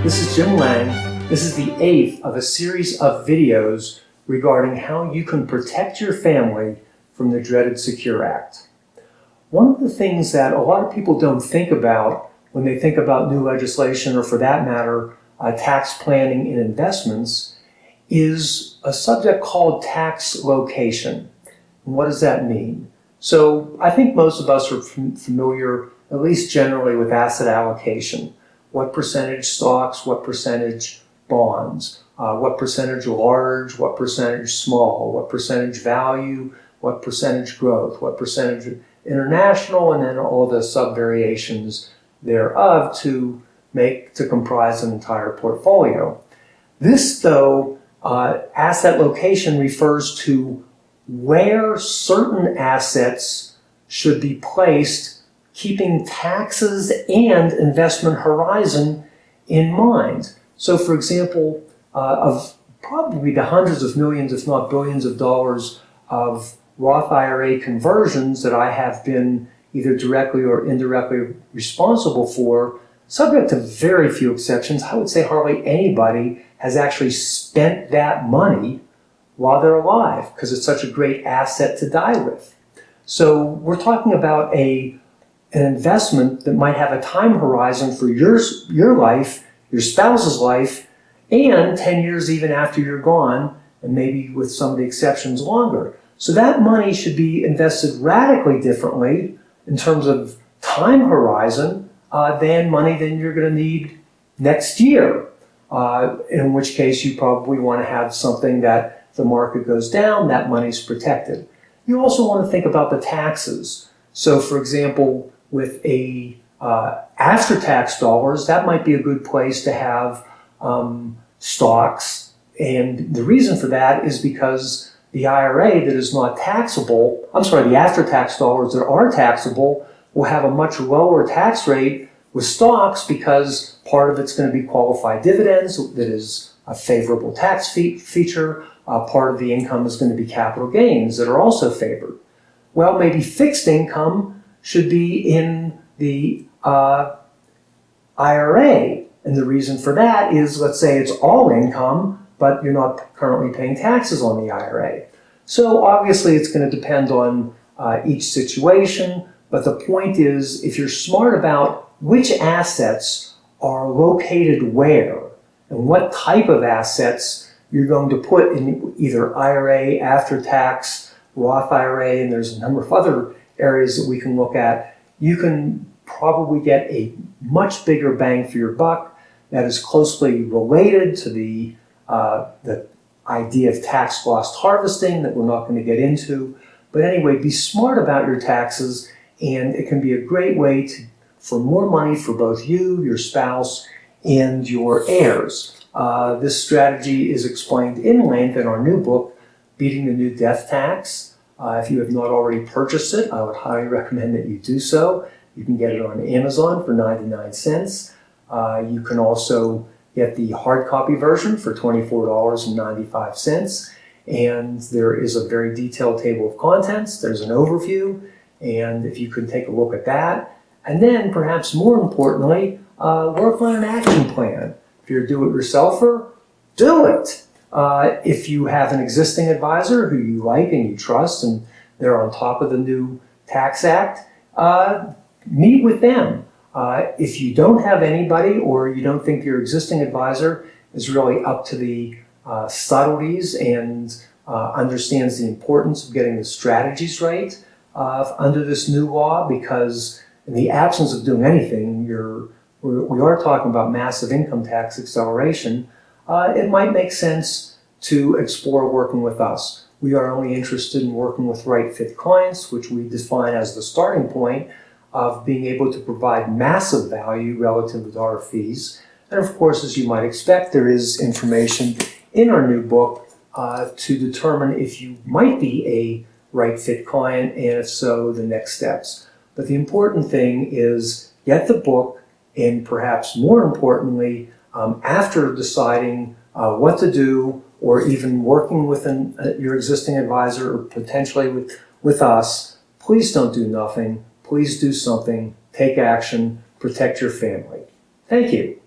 This is Jim Lang. This is the 8th of a series of videos regarding how you can protect your family from the dreaded Secure Act. One of the things that a lot of people don't think about when they think about new legislation, or for that matter, tax planning and investments, is a subject called tax location. And what does that mean? So I think most of us are familiar, at least generally, with asset allocation. What percentage stocks, what percentage bonds, what percentage large, what percentage small, what percentage value, what percentage growth, what percentage international, and then all the sub-variations thereof to comprise an entire portfolio. This, though, asset location refers to where certain assets should be placed, keeping taxes and investment horizon in mind. So, for example, of probably the hundreds of millions, if not billions of dollars of Roth IRA conversions that I have been either directly or indirectly responsible for, subject to very few exceptions, I would say hardly anybody has actually spent that money while they're alive, because it's such a great asset to die with. So we're talking about an investment that might have a time horizon for your life, your spouse's life, and 10 years even after you're gone, and maybe with some of the exceptions longer. So that money should be invested radically differently in terms of time horizon than money that you're going to need next year, in which case you probably want to have something that if the market goes down, that money's protected. You also want to think about the taxes. So, for example, with after-tax dollars, that might be a good place to have stocks. And the reason for that is because the IRA that is not taxable, the after-tax dollars that are taxable will have a much lower tax rate with stocks, because part of it's going to be qualified dividends, that is a favorable tax feature. Part of the income is going to be capital gains that are also favored. Well, maybe fixed income should be in the IRA. And the reason for that is, let's say it's all income, but you're not currently paying taxes on the IRA. So obviously it's going to depend on each situation. But the point is, if you're smart about which assets are located where and what type of assets you're going to put in either IRA, after-tax, Roth IRA, and there's a number of other areas that we can look at, you can probably get a much bigger bang for your buck that is closely related to the idea of tax loss harvesting that we're not going to get into. But anyway, be smart about your taxes, and it can be a great way for more money for both you, your spouse, and your heirs. This strategy is explained in length in our new book, Beating the New Death Tax. If you have not already purchased it, I would highly recommend that you do so. You can get it on Amazon for 99 cents. You can also get the hard copy version for $24.95. And there is a very detailed table of contents. There's an overview. And if you could take a look at that. And then, perhaps more importantly, work on an action plan. If you're a do-it-yourselfer, do it. If you have an existing advisor who you like and you trust and they're on top of the new Tax Act, meet with them. If you don't have anybody, or you don't think your existing advisor is really up to the subtleties and understands the importance of getting the strategies right under this new law, because in the absence of doing anything, we are talking about massive income tax acceleration, it might make sense to explore working with us. We are only interested in working with right fit clients, which we define as the starting point of being able to provide massive value relative to our fees. And of course, as you might expect, there is information in our new book to determine if you might be a right fit client, and if so, the next steps. But the important thing is get the book, and perhaps more importantly, after deciding what to do, or even working with your existing advisor, or potentially with us, please don't do nothing. Please do something. Take action. Protect your family. Thank you.